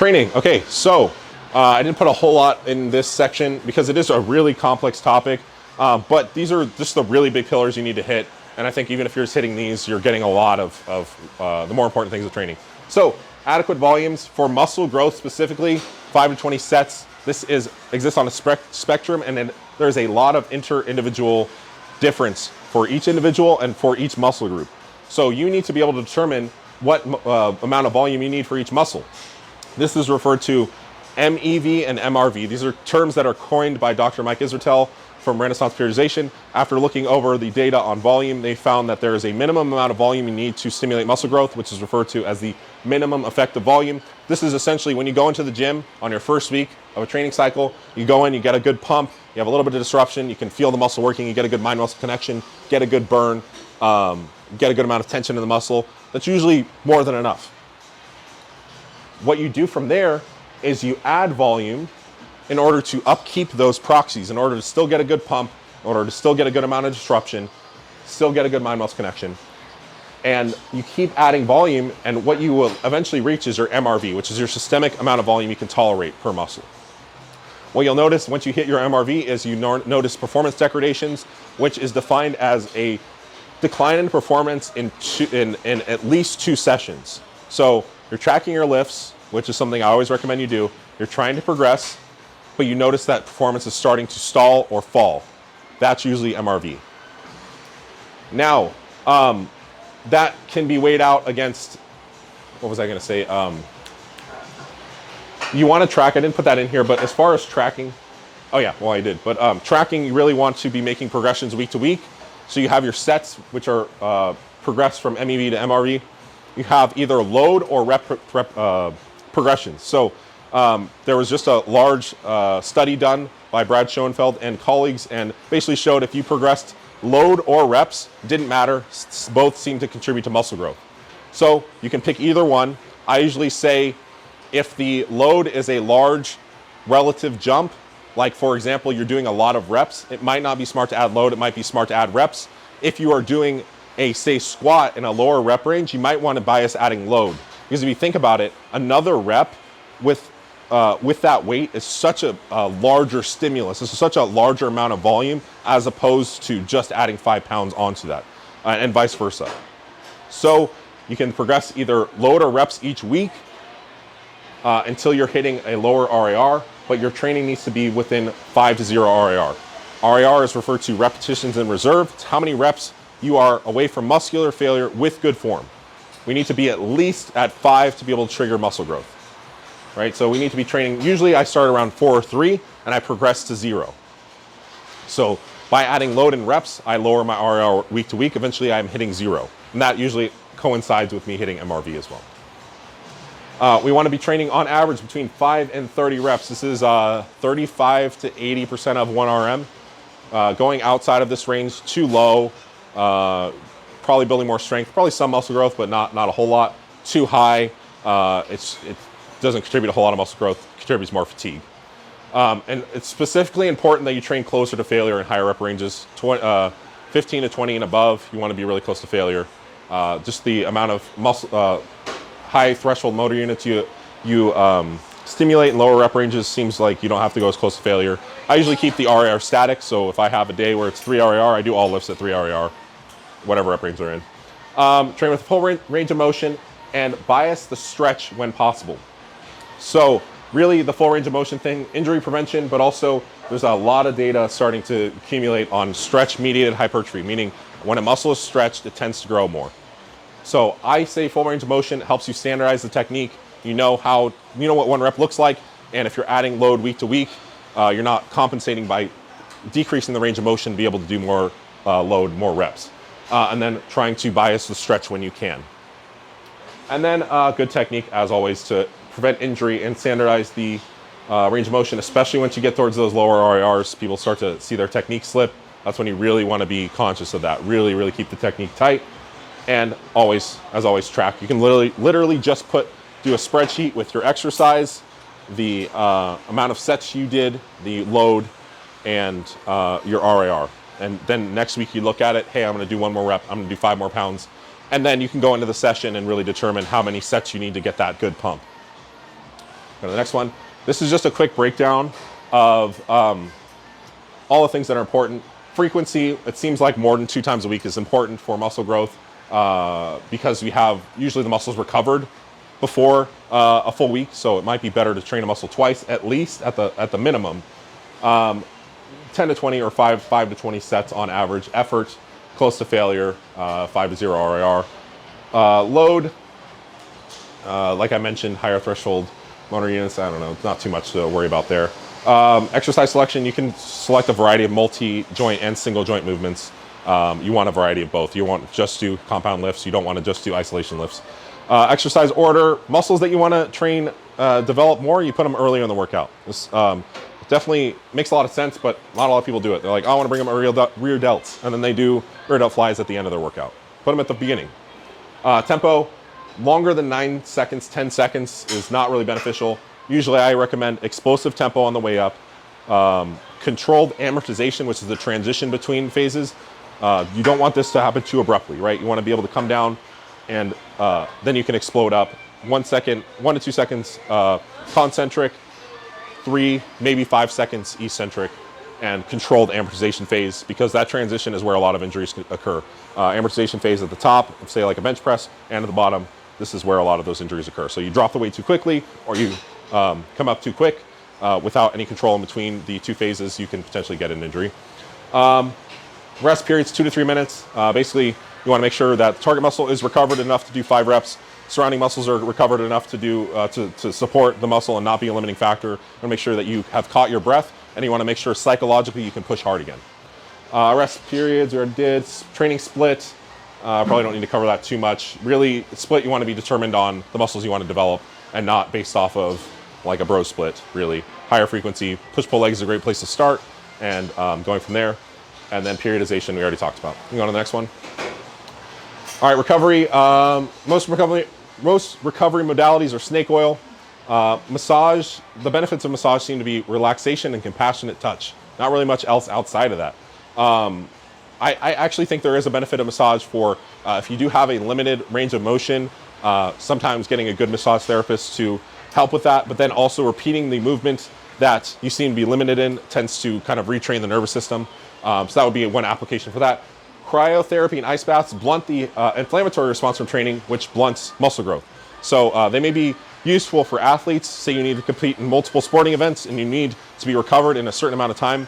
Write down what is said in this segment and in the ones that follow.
Training. Okay, so I didn't put a whole lot in this section because it is a really complex topic, but these are just the really big pillars you need to hit. And I think even if you're just hitting these, you're getting a lot of the more important things of training. So adequate volumes for muscle growth specifically, 5 to 20 sets. This exists on a spectrum, and then there's a lot of inter-individual difference for each individual and for each muscle group. So you need to be able to determine what amount of volume you need for each muscle. This is referred to MEV and MRV. These are terms that are coined by Dr. Mike Israetel from Renaissance Periodization. After looking over the data on volume, they found that there is a minimum amount of volume you need to stimulate muscle growth, which is referred to as the minimum effective volume. This is essentially when you go into the gym on your first week of a training cycle, you go in, you get a good pump, you have a little bit of disruption, you can feel the muscle working, you get a good mind-muscle connection, get a good burn, get a good amount of tension in the muscle. That's usually more than enough. What you do from there is you add volume in order to upkeep those proxies, in order to still get a good pump, in order to still get a good amount of disruption, still get a good mind-muscle connection. And you keep adding volume, and what you will eventually reach is your MRV, which is your systemic amount of volume you can tolerate per muscle. What you'll notice once you hit your MRV is you notice performance degradations, which is defined as a decline in performance in at least 2 sessions. So you're tracking your lifts, which is something I always recommend you do. You're trying to progress, but you notice that performance is starting to stall or fall. That's usually MRV. Now, that can be weighed out against, what was I going to say? You want to track, I didn't put that in here, but as far as tracking, oh yeah, well I did. But tracking, you really want to be making progressions week to week. So you have your sets, which are progressed from MEV to MRV. You have either load or rep progressions. So there was just a large study done by Brad Schoenfeld and colleagues, and basically showed if you progressed load or reps, didn't matter, both seem to contribute to muscle growth. So you can pick either one. I usually say if the load is a large relative jump, like for example, you're doing a lot of reps, it might not be smart to add load, it might be smart to add reps. If you are doing a, say, squat in a lower rep range, you might want to bias adding load. Because if you think about it, another rep with that weight is such a larger stimulus. This is such a larger amount of volume as opposed to just adding 5 pounds onto that, and vice versa. So you can progress either load or reps each week until you're hitting a lower RAR, but your training needs to be within 5 to 0 RAR. RAR is referred to repetitions in reserve. It's how many reps you are away from muscular failure with good form. We need to be at least at 5 to be able to trigger muscle growth, right? So we need to be training, usually I start around 4 or 3 and I progress to 0. So by adding load and reps, I lower my RAR week to week. Eventually I'm hitting 0. And that usually coincides with me hitting MRV as well. We want to be training on average between 5 and 30 reps. This is 35 to 80% of 1 RM. Going outside of this range, too low, probably building more strength, probably some muscle growth, but not a whole lot. Too high, it doesn't contribute a whole lot of muscle growth, contributes more fatigue. And it's specifically important that you train closer to failure in higher rep ranges. 15 to 20 and above, you want to be really close to failure. Just the amount of muscle, high threshold motor units you stimulate in lower rep ranges seems like you don't have to go as close to failure. I usually keep the RAR static, so if I have a day where it's 3 RAR, I do all lifts at 3 RAR, whatever rep range they're in. Train with full range of motion and bias the stretch when possible. So really the full range of motion thing, injury prevention, but also there's a lot of data starting to accumulate on stretch-mediated hypertrophy, meaning when a muscle is stretched, it tends to grow more. So I say full range of motion helps you standardize the technique. You know what 1 rep looks like, and if you're adding load week to week, you're not compensating by decreasing the range of motion to be able to do more load, more reps. And then trying to bias the stretch when you can. And then good technique, as always, to prevent injury and standardize the range of motion, especially once you get towards those lower RARs, people start to see their technique slip. That's when you really want to be conscious of that. Really, really keep the technique tight. And always, as always, track. You can literally just do a spreadsheet with your exercise, the amount of sets you did, the load, and your RAR. And then next week you look at it, hey, I'm going to do 1 more rep, I'm going to do 5 more pounds. And then you can go into the session and really determine how many sets you need to get that good pump. Go to the next one. This is just a quick breakdown of all the things that are important. Frequency, it seems like more than 2 times a week is important for muscle growth because we have usually the muscles recovered before a full week, so it might be better to train a muscle twice at least at the minimum. 10 to 20 or 5 to 20 sets on average. Effort close to failure, 5 to 0 RIR. Load, like I mentioned, higher threshold motor units. I don't know, not too much to worry about there. Exercise selection, you can select a variety of multi-joint and single joint movements. You want a variety of both. You want just do compound lifts. You don't want to just do isolation lifts. Exercise order, muscles that you want to train, develop more, you put them earlier in the workout. This definitely makes a lot of sense, but not a lot of people do it. They're like, oh, I want to bring them rear delts, and then they do rear delt flies at the end of their workout. Put them at the beginning. Tempo, longer than 9 seconds, 10 seconds is not really beneficial. Usually I recommend explosive tempo on the way up, controlled amortization, which is the transition between phases. You don't want this to happen too abruptly, right? You want to be able to come down and then you can explode up. 1 to 2 seconds concentric, 3, maybe 5 seconds eccentric, and controlled amortization phase, because that transition is where a lot of injuries occur. Amortization phase at the top, say like a bench press, and at the bottom, this is where a lot of those injuries occur. So you drop the weight too quickly, or you come up too quick without any control in between the 2 phases, you can potentially get an injury. Rest periods, 2 to 3 minutes. Basically, you want to make sure that the target muscle is recovered enough to do 5 reps. Surrounding muscles are recovered enough to do to support the muscle and not be a limiting factor. You want to make sure that you have caught your breath, and you want to make sure psychologically you can push hard again. Rest periods are did. Training split. Probably don't need to cover that too much. Really, split you want to be determined on the muscles you want to develop and not based off of like a bro split, really. Higher frequency, push-pull legs is a great place to start, and going from there. And then periodization we already talked about. You go on to the next one. All right, recovery. Most recovery modalities are snake oil. Massage, the benefits of massage seem to be relaxation and compassionate touch. Not really much else outside of that. I actually think there is a benefit of massage for if you do have a limited range of motion, sometimes getting a good massage therapist to help with that, but then also repeating the movement that you seem to be limited in tends to kind of retrain the nervous system. So that would be one application for that. Cryotherapy and ice baths blunt the inflammatory response from training, which blunts muscle growth. So they may be useful for athletes. Say you need to compete in multiple sporting events and you need to be recovered in a certain amount of time.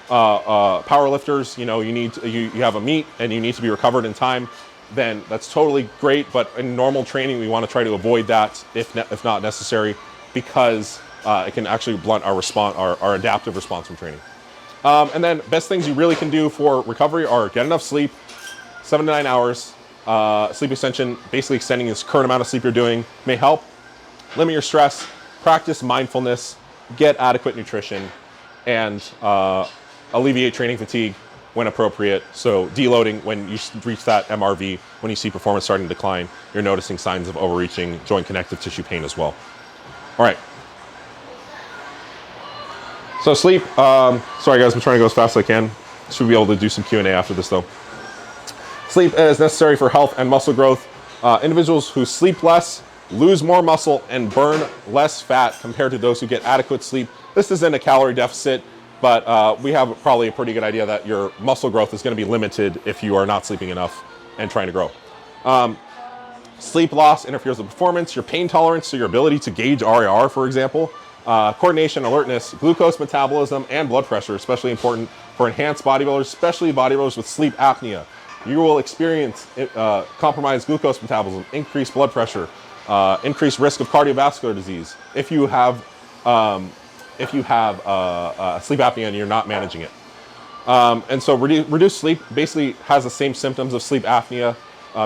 Power lifters, you have a meet and you need to be recovered in time, then that's totally great. But in normal training, we want to try to avoid that if not necessary, because it can actually blunt our adaptive response from training. And then best things you really can do for recovery are get enough sleep, 7 to 9 hours. Sleep extension, basically extending this current amount of sleep you're doing, may help. Limit your stress, practice mindfulness, get adequate nutrition, and alleviate training fatigue when appropriate. So deloading when you reach that MRV, when you see performance starting to decline, you're noticing signs of overreaching joint connective tissue pain as well. All right. So sleep, sorry guys, I'm trying to go as fast as I can. Should be able to do some Q&A after this though. Sleep is necessary for health and muscle growth. Individuals who sleep less lose more muscle and burn less fat compared to those who get adequate sleep. This isn't a calorie deficit, but we have probably a pretty good idea that your muscle growth is going to be limited if you are not sleeping enough and trying to grow. Sleep loss interferes with performance, your pain tolerance, so your ability to gauge RIR, for example. Coordination, alertness, glucose metabolism, and blood pressure, especially important for enhanced bodybuilders, especially bodybuilders with sleep apnea. You will experience compromised glucose metabolism, increased blood pressure, increased risk of cardiovascular disease if you have sleep apnea and you're not managing it. And so reduced sleep basically has the same symptoms of sleep apnea.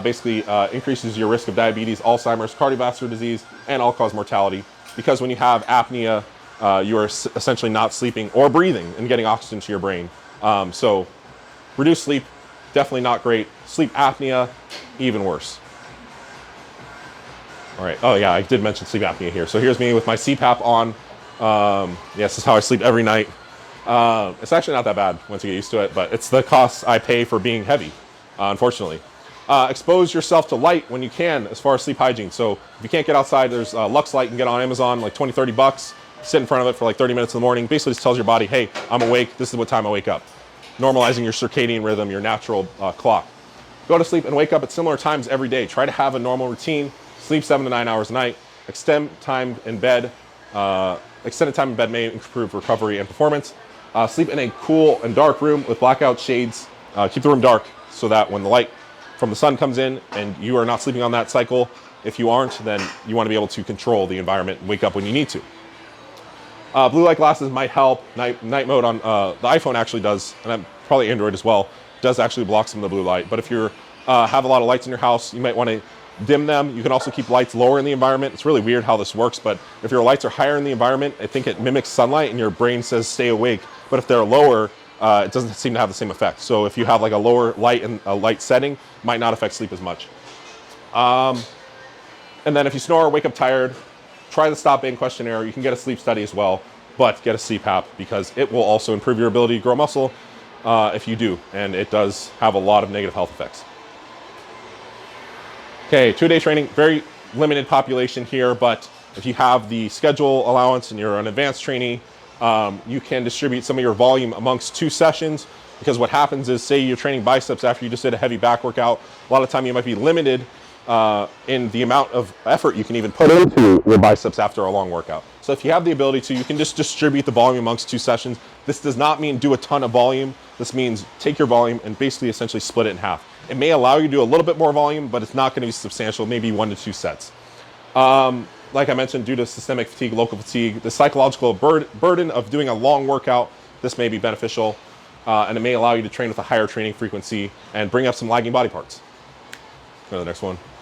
Basically increases your risk of diabetes, Alzheimer's, cardiovascular disease, and all-cause mortality. Because when you have apnea, you are essentially not sleeping or breathing and getting oxygen to your brain. So reduced sleep, definitely not great. Sleep apnea, even worse. All right. Oh yeah, I did mention sleep apnea here. So here's me with my CPAP on. Yes, this is how I sleep every night. It's actually not that bad once you get used to it, but it's the cost I pay for being heavy, unfortunately. Expose yourself to light when you can as far as sleep hygiene. So if you can't get outside, there's Lux Light you can get on Amazon, like 20, 30 bucks. Sit in front of it for like 30 minutes in the morning. Basically just tells your body, hey, I'm awake. This is what time I wake up. Normalizing your circadian rhythm, your natural clock. Go to sleep and wake up at similar times every day. Try to have a normal routine. Sleep 7 to 9 hours a night. Extended time in bed may improve recovery and performance. Sleep in a cool and dark room with blackout shades. Keep the room dark so that when the light from the sun comes in and you are not sleeping on that cycle, if you aren't, then you want to be able to control the environment and wake up when you need to. Blue light glasses might help. Night mode on the iPhone actually does, and probably Android as well, does actually block some of the blue light. But if you have a lot of lights in your house, you might want to dim them. You can also keep lights lower in the environment. It's really weird how this works, but if your lights are higher in the environment, I think it mimics sunlight and your brain says stay awake. But if they're lower, it doesn't seem to have the same effect. So if you have like a lower light and a light setting, it might not affect sleep as much. And then if you snore or wake up tired, try the Stop Bang questionnaire. You can get a sleep study as well, but get a CPAP because it will also improve your ability to grow muscle if you do, and it does have a lot of negative health effects. Okay, 2-day training, very limited population here, but if you have the schedule allowance and you're an advanced trainee, you can distribute some of your volume amongst 2 sessions, because what happens is, say you're training biceps after you just did a heavy back workout, a lot of time you might be limited in the amount of effort you can even put into your biceps after a long workout. So if you have the ability to, you can just distribute the volume amongst 2 sessions. This does not mean do a ton of volume. This means take your volume and basically essentially split it in half. It may allow you to do a little bit more volume, but it's not going to be substantial, maybe 1 to 2 sets. Like I mentioned, due to systemic fatigue, local fatigue, the psychological burden of doing a long workout, this may be beneficial, and it may allow you to train with a higher training frequency and bring up some lagging body parts. Go to the next one.